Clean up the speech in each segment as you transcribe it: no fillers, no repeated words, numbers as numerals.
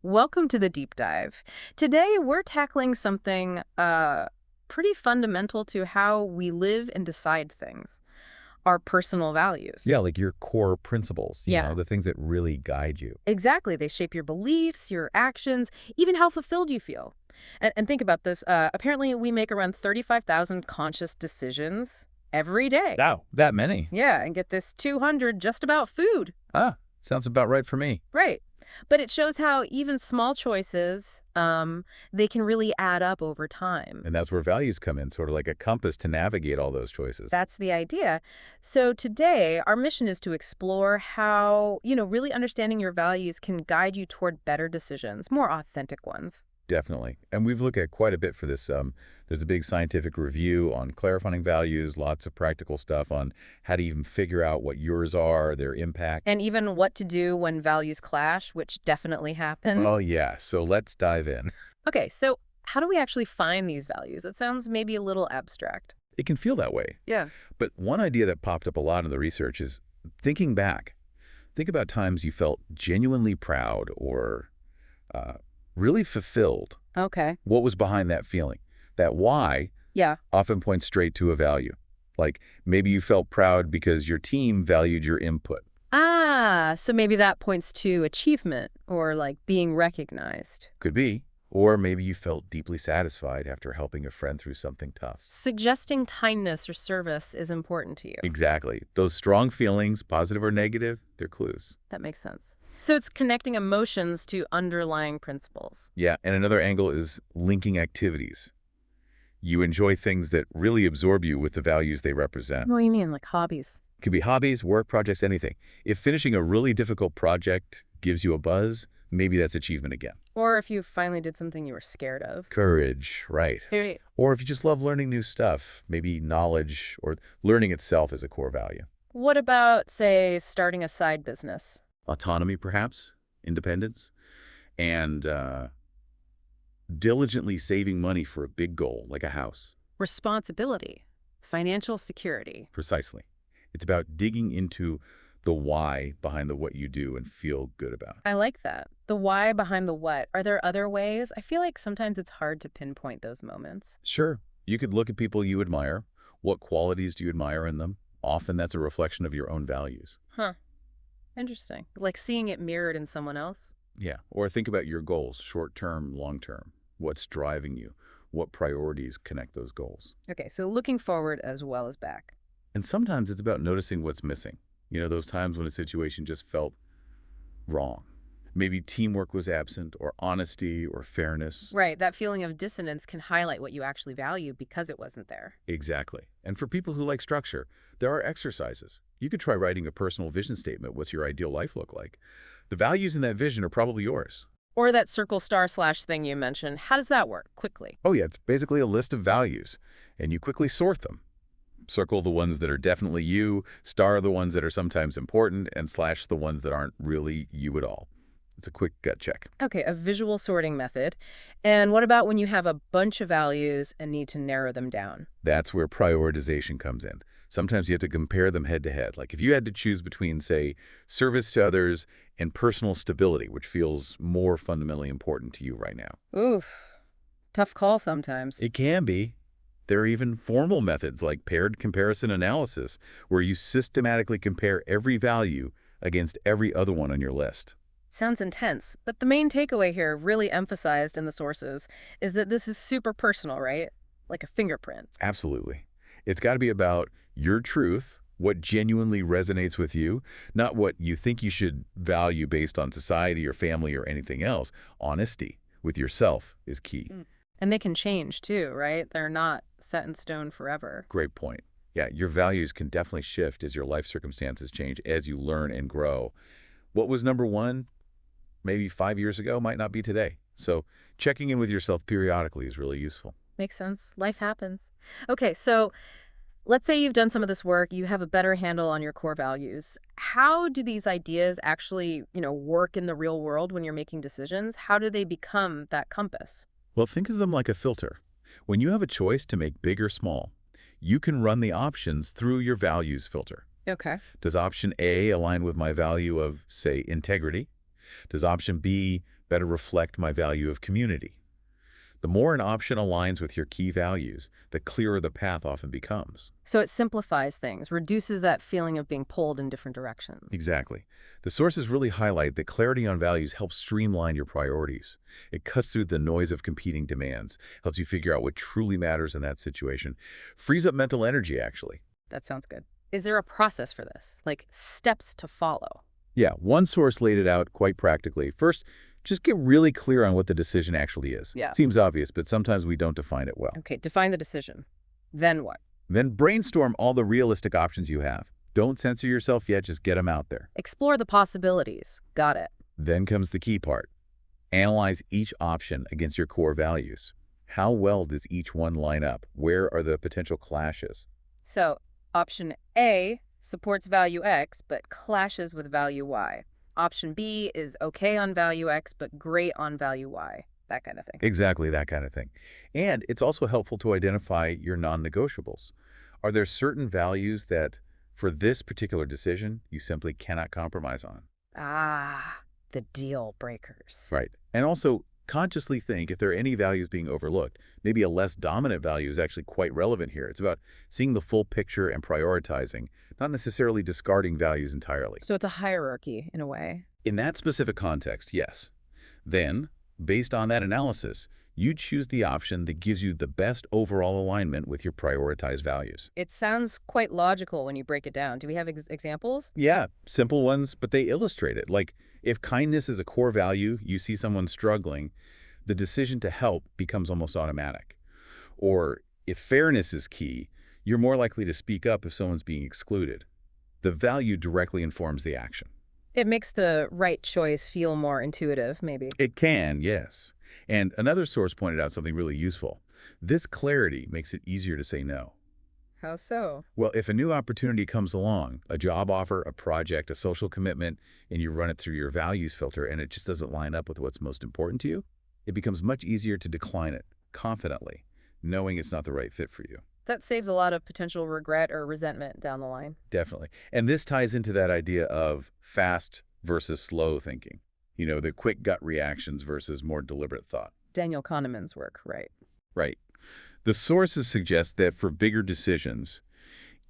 Welcome to the deep dive. Today, we're tackling something pretty fundamental to how we live and decide things, our personal values. Yeah, like your core principles, Yeah, the things that really guide you. exactly. They shape your beliefs, your actions, even how fulfilled you feel. And think about this. Apparently, we make around 35,000 conscious decisions every day. Wow, that many. Yeah, and get this 200 just about food. Ah, sounds about right for me. Right. But it shows how even small choices, they can really add up over time. And that's where values come in, sort of like a compass to navigate all those choices. That's the idea. So today, our mission is to explore how, really understanding your values can guide you toward better decisions, more authentic ones. Definitely. And we've looked at quite a bit for this. There's a big scientific review on clarifying values, lots of practical stuff on how to even figure out what yours are, their impact. And even what to do when values clash, which definitely happens. Oh, yeah. So let's dive in. Okay, so how do we actually find these values? It sounds maybe a little abstract. It can feel that way. Yeah. But one idea that popped up a lot in the research is thinking back. Think about times you felt genuinely proud or uh, really fulfilled. Okay. What was behind that feeling? That why Yeah. often points straight to a value. Like maybe you felt proud because your team valued your input. Ah, so maybe that points to achievement or like being recognized. Could be. Or maybe you felt deeply satisfied after helping a friend through something tough. Suggesting kindness or service is important to you. Exactly. Those strong feelings, positive or negative, they're clues. That makes sense. So it's connecting emotions to underlying principles. Yeah, and another angle is linking activities. You enjoy things that really absorb you with the values they represent. What do you mean, like hobbies? Could be hobbies, work projects, anything. If finishing a really difficult project gives you a buzz, maybe that's achievement again. Or if you finally did something you were scared of. Courage, right. Right. Or if you just love learning new stuff, maybe knowledge or learning itself is a core value. What about, say, starting a side business? Autonomy, perhaps, independence, and diligently saving money for a big goal, like a house. Responsibility, financial security. Precisely. It's about digging into the why behind the what you do and feel good about. I like that. The why behind the what. Are there other ways? I feel like sometimes it's hard to pinpoint those moments. Sure, you could look at people you admire. What qualities do you admire in them? Often that's a reflection of your own values. Huh. Interesting. Like seeing it mirrored in someone else? Yeah, or think about your goals, short-term, long-term. What's driving you? What priorities connect those goals? Okay, so looking forward as well as back. And sometimes it's about noticing what's missing. Those times when a situation just felt wrong. Maybe teamwork was absent, or honesty, or fairness. Right, that feeling of dissonance can highlight what you actually value because it wasn't there. Exactly. And for people who like structure, there are exercises. You could try writing a personal vision statement. What's your ideal life look like? The values in that vision are probably yours. Or that circle star slash thing you mentioned. How does that work? Quickly. Oh yeah, it's basically a list of values, and you quickly sort them. Circle the ones that are definitely you, star the ones that are sometimes important, and slash the ones that aren't really you at all. It's a quick gut check. Okay, a visual sorting method. And what about when you have a bunch of values and need to narrow them down? That's where prioritization comes in. Sometimes you have to compare them head to head. Like if you had to choose between, say, service to others and personal stability, which feels more fundamentally important to you right now. Oof, tough call sometimes. It can be. There are even formal methods like paired comparison analysis, where you systematically compare every value against every other one on your list. Sounds intense, but the main takeaway here, really emphasized in the sources, is that this is super personal, right? Like a fingerprint. Absolutely. It's got to be about your truth, what genuinely resonates with you, not what you think you should value based on society or family or anything else. Honesty with yourself is key. And they can change too, right? They're not set in stone forever. Great point. Yeah, your values can definitely shift as your life circumstances change, as you learn and grow. What was number one maybe 5 years ago might not be today. So checking in with yourself periodically is really useful. Makes sense. Life happens. Okay, so let's say you've done some of this work, you have a better handle on your core values. How do these ideas actually, work in the real world when you're making decisions? How do they become that compass? Well, think of them like a filter. When you have a choice to make big or small, you can run the options through your values filter. Okay. Does option A align with my value of, say, integrity? Does option B better reflect my value of community? The more an option aligns with your key values, the clearer the path often becomes. So it simplifies things, reduces that feeling of being pulled in different directions. Exactly. The sources really highlight that clarity on values helps streamline your priorities. It cuts through the noise of competing demands, helps you figure out what truly matters in that situation, frees up mental energy, actually. That sounds good. Is there a process for this, like steps to follow? Yeah, one source laid it out quite practically. First, just get really clear on what the decision actually is. Yeah. Seems obvious, but sometimes we don't define it well. Okay, define the decision. Then what? Then brainstorm all the realistic options you have. Don't censor yourself yet, just get them out there. Explore the possibilities. Got it. Then comes the key part. Analyze each option against your core values. How well does each one line up? Where are the potential clashes? So, option A supports value X but clashes with value Y. Option B is okay on value X but great on value Y. That kind of thing. Exactly that kind of thing. And it's also helpful to identify your non-negotiables. Are there certain values that, for this particular decision, you simply cannot compromise on? Ah, the deal breakers. Right. And also, consciously think if there are any values being overlooked. Maybe a less dominant value is actually quite relevant here. It's about seeing the full picture and prioritizing, not necessarily discarding values entirely. So it's a hierarchy in a way. In that specific context, yes. Then, based on that analysis, you choose the option that gives you the best overall alignment with your prioritized values. It sounds quite logical when you break it down. Do we have examples? Yeah, simple ones, but they illustrate it. Like, if kindness is a core value, you see someone struggling, the decision to help becomes almost automatic. Or if fairness is key, you're more likely to speak up if someone's being excluded. The value directly informs the action. It makes the right choice feel more intuitive, maybe. It can, yes. And another source pointed out something really useful. This clarity makes it easier to say no. How so? Well, if a new opportunity comes along, a job offer, a project, a social commitment, and you run it through your values filter and it just doesn't line up with what's most important to you, it becomes much easier to decline it confidently, knowing it's not the right fit for you. That saves a lot of potential regret or resentment down the line. Definitely. And this ties into that idea of fast versus slow thinking. You know, the quick gut reactions versus more deliberate thought. Daniel Kahneman's work, right? Right. The sources suggest that for bigger decisions,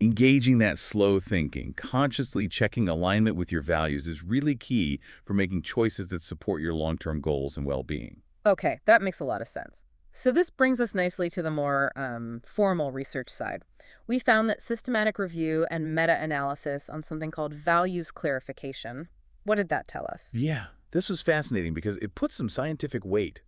engaging that slow thinking, consciously checking alignment with your values is really key for making choices that support your long-term goals and well-being. Okay, that makes a lot of sense. So this brings us nicely to the more formal research side. We found that systematic review and meta-analysis on something called values clarification. What did that tell us? Yeah, this was fascinating because it puts some scientific weight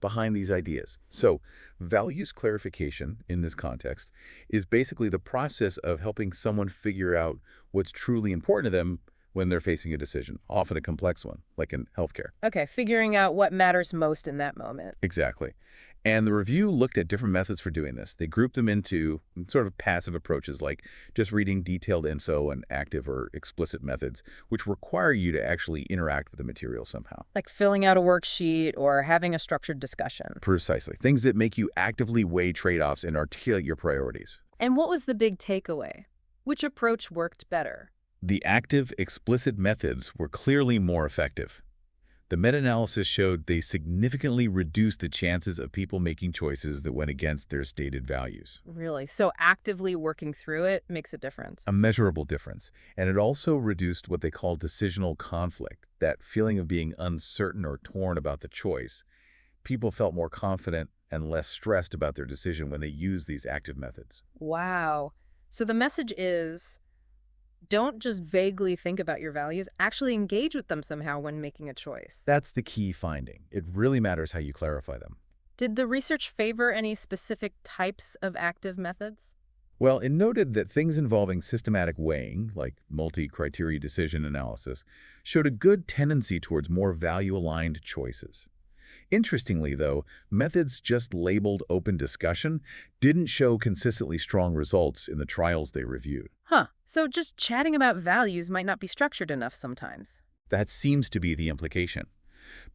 behind these ideas. So, values clarification in this context is basically the process of helping someone figure out what's truly important to them when they're facing a decision, often a complex one, like in healthcare. Okay, figuring out what matters most in that moment. Exactly. And the review looked at different methods for doing this. They grouped them into sort of passive approaches like just reading detailed info and active or explicit methods, which require you to actually interact with the material somehow. Like filling out a worksheet or having a structured discussion. Precisely. Things that make you actively weigh trade-offs and articulate your priorities. And what was the big takeaway? Which approach worked better? The active, explicit methods were clearly more effective. The meta-analysis showed they significantly reduced the chances of people making choices that went against their stated values. Really? So actively working through it makes a difference. A measurable difference. And it also reduced what they call decisional conflict, that feeling of being uncertain or torn about the choice. People felt more confident and less stressed about their decision when they used these active methods. Wow. So the message is, don't just vaguely think about your values, actually engage with them somehow when making a choice. That's the key finding. It really matters how you clarify them. Did the research favor any specific types of active methods? Well, it noted that things involving systematic weighing, like multi-criteria decision analysis, showed a good tendency towards more value-aligned choices. Interestingly, though, methods just labeled open discussion didn't show consistently strong results in the trials they reviewed. Huh. So just chatting about values might not be structured enough sometimes. That seems to be the implication.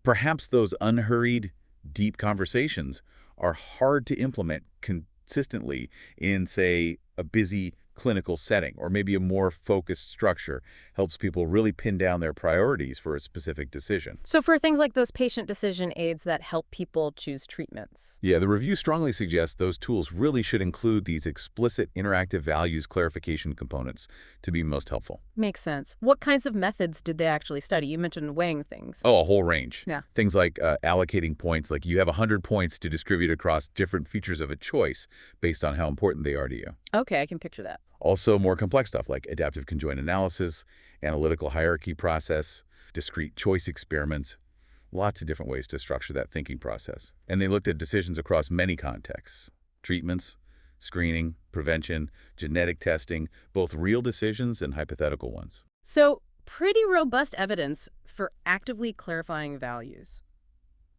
Perhaps those unhurried, deep conversations are hard to implement consistently in, say, a busy, clinical setting, or maybe a more focused structure helps people really pin down their priorities for a specific decision. So for things like those patient decision aids that help people choose treatments. Yeah, the review strongly suggests those tools really should include these explicit interactive values clarification components to be most helpful. Makes sense. What kinds of methods did they actually study? You mentioned weighing things. Oh, a whole range. Yeah. Things like allocating points, like you have 100 points to distribute across different features of a choice based on how important they are to you. Okay, I can picture that. Also, more complex stuff like adaptive conjoint analysis, analytical hierarchy process, discrete choice experiments, lots of different ways to structure that thinking process. And they looked at decisions across many contexts: treatments, screening, prevention, genetic testing, both real decisions and hypothetical ones. So pretty robust evidence for actively clarifying values.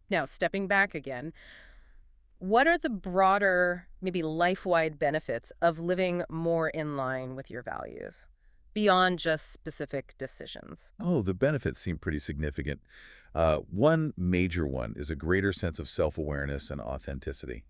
Now, stepping back again, what are the broader, maybe life-wide benefits of living more in line with your values, beyond just specific decisions? Oh, the benefits seem pretty significant. One major one is a greater sense of self-awareness and authenticity.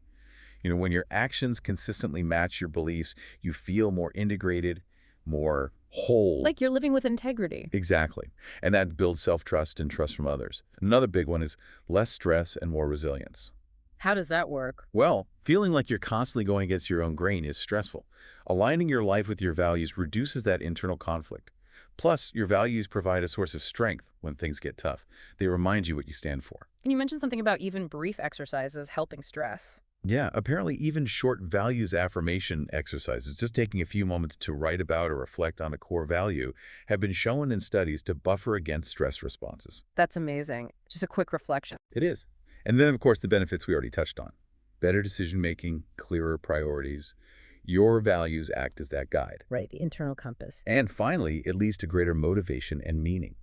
When your actions consistently match your beliefs, you feel more integrated, more whole. Like you're living with integrity. Exactly. And that builds self-trust and trust from others. Another big one is less stress and more resilience. How does that work? Well, feeling like you're constantly going against your own grain is stressful. Aligning your life with your values reduces that internal conflict. Plus, your values provide a source of strength when things get tough. They remind you what you stand for. And you mentioned something about even brief exercises helping stress. Yeah, apparently even short values affirmation exercises, just taking a few moments to write about or reflect on a core value, have been shown in studies to buffer against stress responses. That's amazing. Just a quick reflection. It is. And then, of course, the benefits we already touched on. Better decision-making, clearer priorities. Your values act as that guide. Right, the internal compass. And finally, it leads to greater motivation and meaning.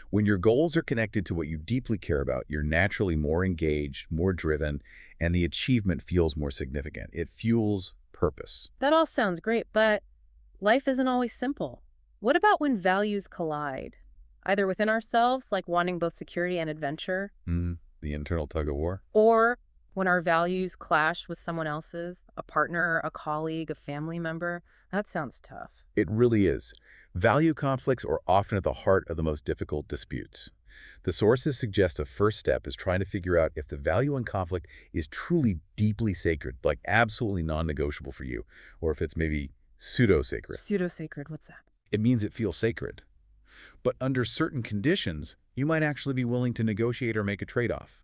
When your goals are connected to what you deeply care about, you're naturally more engaged, more driven, and the achievement feels more significant. It fuels purpose. That all sounds great, but life isn't always simple. What about when values collide? Either within ourselves, like wanting both security and adventure, The internal tug of war. or when our values clash with someone else's, a partner, a colleague, a family member? That sounds tough. It really is. Value conflicts are often at the heart of the most difficult disputes. The sources suggest a first step is trying to figure out if the value in conflict is truly deeply sacred, like absolutely non-negotiable for you, or if it's maybe pseudo-sacred. Pseudo-sacred, what's that? It means it feels sacred. But under certain conditions, you might actually be willing to negotiate or make a trade-off.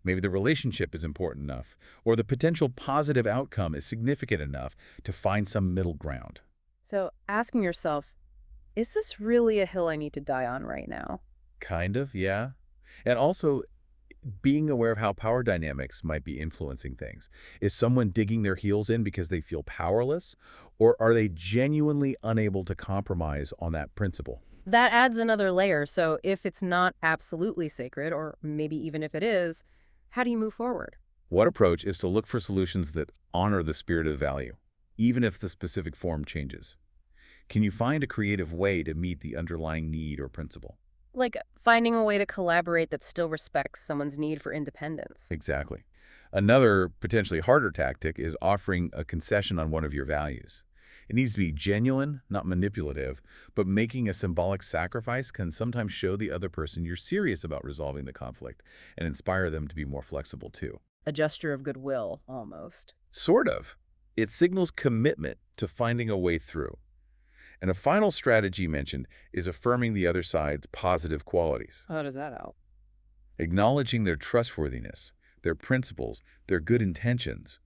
Maybe the relationship is important enough, or the potential positive outcome is significant enough to find some middle ground. So asking yourself, is this really a hill I need to die on right now? Kind of, yeah. And also, being aware of how power dynamics might be influencing things. Is someone digging their heels in because they feel powerless, or are they genuinely unable to compromise on that principle? That adds another layer. So if it's not absolutely sacred, or maybe even if it is, how do you move forward? One approach is to look for solutions that honor the spirit of value, even if the specific form changes. Can you find a creative way to meet the underlying need or principle? Like finding a way to collaborate that still respects someone's need for independence. Exactly. Another potentially harder tactic is offering a concession on one of your values. It needs to be genuine, not manipulative, but making a symbolic sacrifice can sometimes show the other person you're serious about resolving the conflict and inspire them to be more flexible too. A gesture of goodwill, almost. Sort of. It signals commitment to finding a way through. And a final strategy mentioned is affirming the other side's positive qualities, How does that help? acknowledging their trustworthiness, their principles, their good intentions.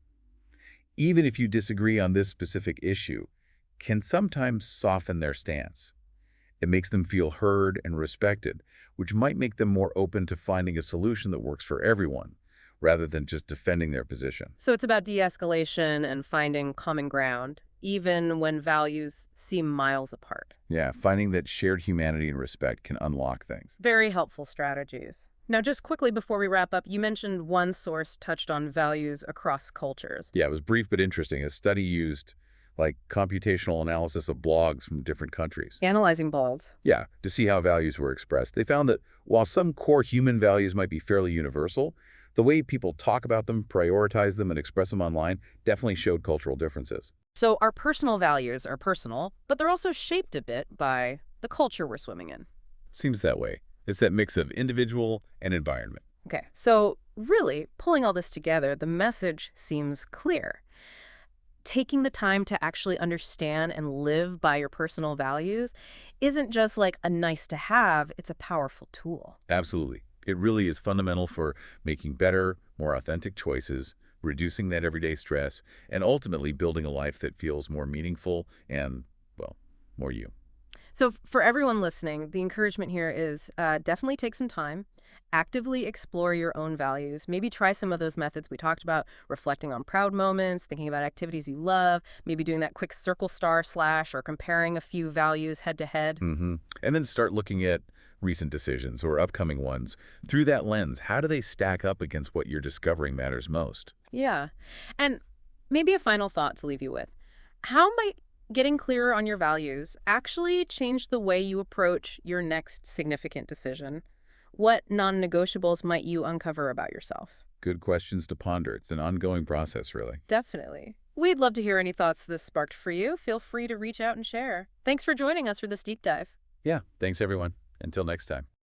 Even if you disagree on this specific issue, can sometimes soften their stance. It makes them feel heard and respected, which might make them more open to finding a solution that works for everyone, rather than just defending their position. So it's about de-escalation and finding common ground, even when values seem miles apart. Yeah, finding that shared humanity and respect can unlock things. Very helpful strategies. Now, just quickly before we wrap up, you mentioned one source touched on values across cultures. Yeah, it was brief but interesting. A study used like computational analysis of blogs from different countries. Analyzing balls. Yeah, to see how values were expressed. They found that while some core human values might be fairly universal, the way people talk about them, prioritize them, and express them online definitely showed cultural differences. So our personal values are personal, but they're also shaped a bit by the culture we're swimming in. Seems that way. It's that mix of individual and environment. Okay, so really, pulling all this together, the message seems clear. Taking the time to actually understand and live by your personal values isn't just like a nice to have, it's a powerful tool. Absolutely. It really is fundamental for making better, more authentic choices, reducing that everyday stress, and ultimately building a life that feels more meaningful and, well, more you. So for everyone listening, the encouragement here is definitely take some time, actively explore your own values, maybe try some of those methods we talked about, reflecting on proud moments, thinking about activities you love, maybe doing that quick circle star slash or comparing a few values head to head. And then start looking at recent decisions or upcoming ones. Through that lens, how do they stack up against what you're discovering matters most? Yeah. And maybe a final thought to leave you with. How might getting clearer on your values actually change the way you approach your next significant decision? What non-negotiables might you uncover about yourself? Good questions to ponder. It's an ongoing process, really. Definitely. We'd love to hear any thoughts this sparked for you. Feel free to reach out and share. Thanks for joining us for this deep dive. Yeah, thanks everyone. Until next time.